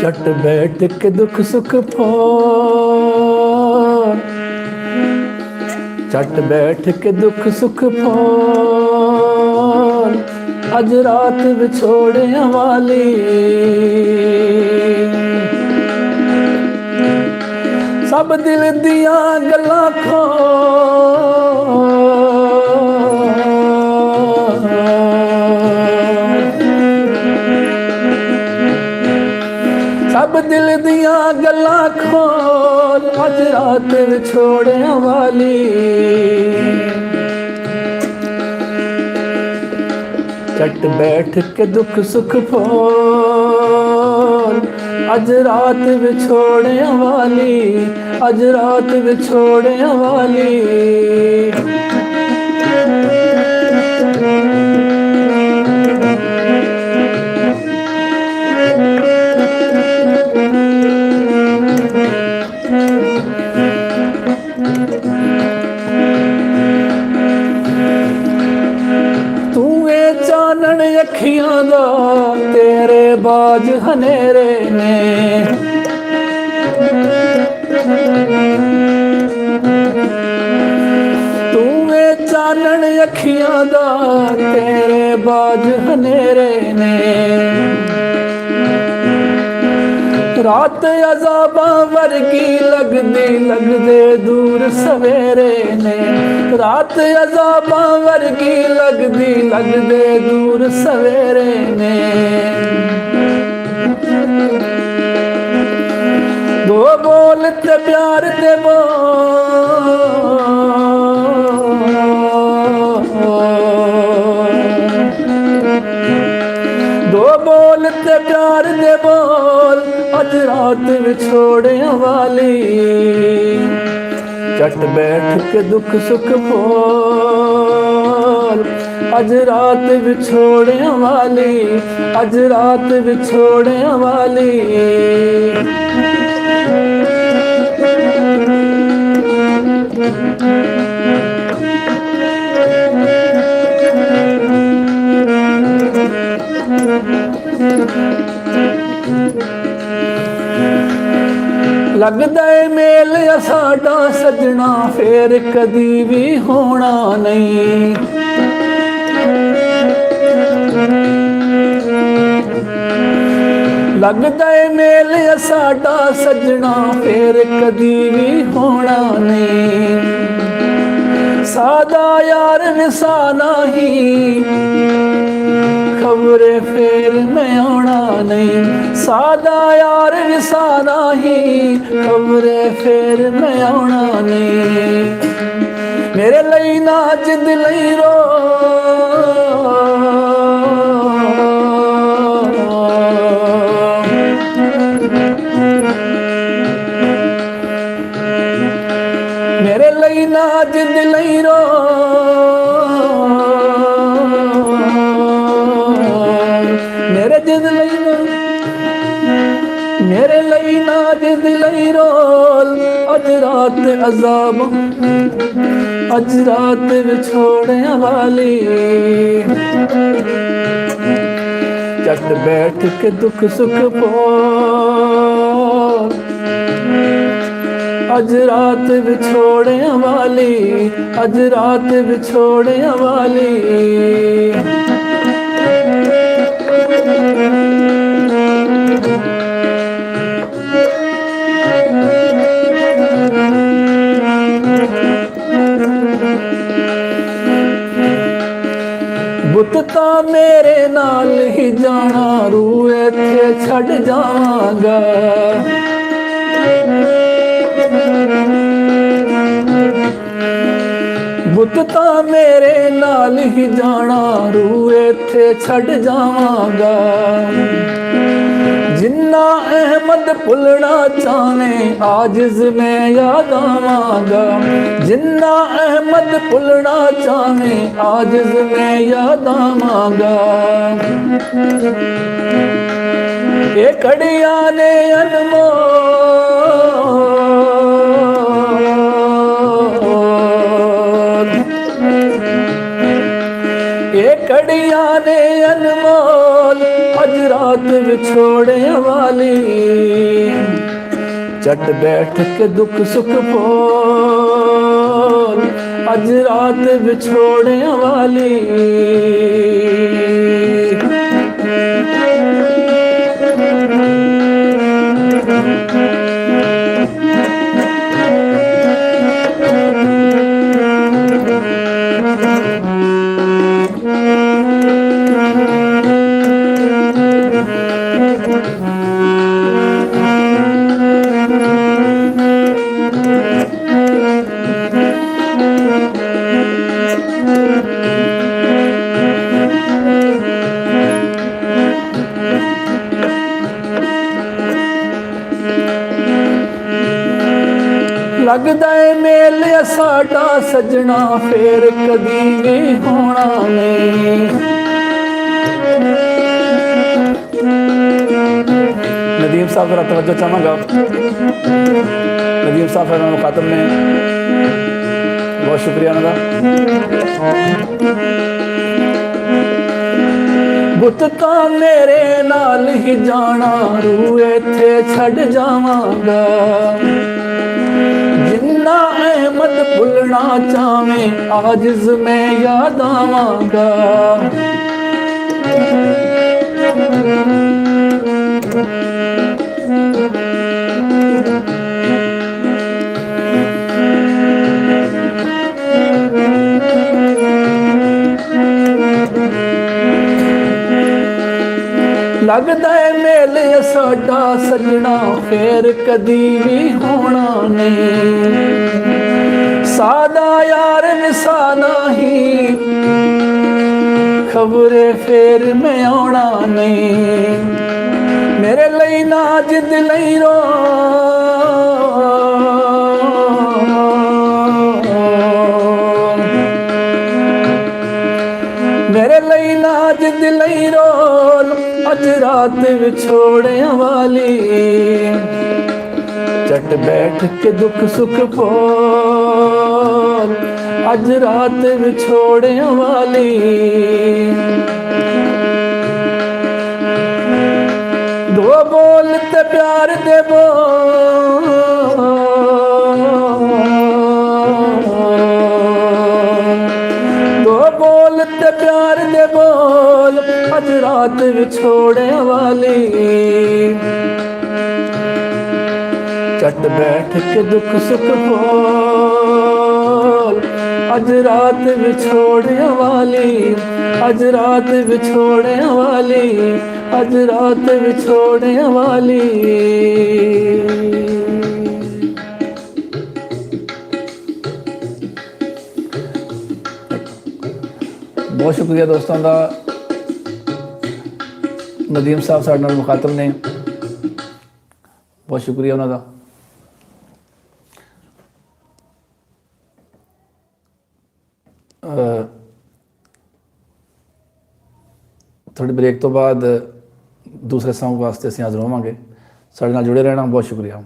झट बैठ के दुख सुख फोन, झट बैठ के दुख सुख फोन, अज रात विछोड़िया वाली। सब दिल दिया गल्लां सब दिल दिया गल्लां खोल, अज रात विछोड़िया वाली। झट बैठ के दुख सुख फोल, अज रात विछोड़िया वाली, अज रात विछोड़िया वाली। चानन अखियां दा तेरे बाज हनेरे ने, तू वे चानन अखियां दा तेरे बाज हनेरे ने। रात अजाबा वर्गी लगदी लगदे दूर सवेरे ने, रात अजाबा वर्गी लगदी लगदे दूर सवेरे ने। दो बोल ते प्यार दे दो बोल ते प्यार दे बोल, अज रात विछोड़िया वाली। झट बैठ के दुख सुख फोल, अज रात विछोड़िया वाली, अज रात विछोड़िया वाली। लगदा है मेल साडा सजना फेर कदी भी होना नहीं। लगदा है मेल साडा सजना फेर कदी भी होना नहीं। सादा यार विसाना ही खबरे फेर मैं आना नहीं। सादा यार विसाना ही खबरे फेर मैं आना नहीं। मेरे लई ना जिद लई रो, मेरे लई ना जिद लई रो। मेरे जिद लई रो, मेरे लई ना जिद लई रोल। अज रात अजाब, अज रात विछोड़िया वाली। झट बैठ के दुख सुख फोल, अज रात विछोड़िया वाली, अज रात विछोड़िया वाली। बुत तां मेरे नाल ही जाना, रू इत्थे छड़ जावांगा। बुत तां मेरे नाल ही जाना, रू इत्थे छड़ जावांगा। जिन्ना अहमद भुलना चाहे आजिज में याद आवांगा, जिन्ना अहमद भुलना चाहे आजिज में याद आवांगा। ये कड़िया ने अनमोल, ये कड़िया ने अनमोल अज रात विछोड़े वाली, चट बैठ के दुख सुख बोल अज रात विछोड़े वाली। लगदा है मेल साडा सजना फेर कदी भी होना नहीं। नदीम साहब जरा तवज्जो चाहूँगा, नदीम साहब मेरे मुखातब ने, बहुत शुक्रिया उनका। बुत तां मेरे नाल ही जाना रूह इत्थे छड़ जावांगा, जिन्ना अहमद भुलना चाहे आजिज में याद आवांगा। लगदा है मेल साडा सजना फेर कदी भी होना नहीं। सादा यार निसाना ही खबरे फेर में आना नहीं। मेरे लई ना जिद लई रो, मेरे लई ना जिद लई रोल अज रात विछोड़े वाली, चट बैठ के दुख सुख बोल अज रात विछोड़े वाली। दो बोल ते प्यार दे बोल, दो बोल ते प्यार दे बोल अज रात विछोड़े वाली, चट बैठ के दुख सुख बोल अज रात विछोड़े वाली, अज रात विछोड़े वाली, अज रात विछोड़े वाली। बहुत शुक्रिया दोस्तों का। नदीम साहब साढ़े नाल मुखातब ने, बहुत शुक्रिया उन्होंने। थोड़ी ब्रेक तो बाद दूसरे सॉन्ग वास्ते असीं हाज़र होवांगे। साढ़े नाल जुड़े रहना, बहुत शुक्रिया।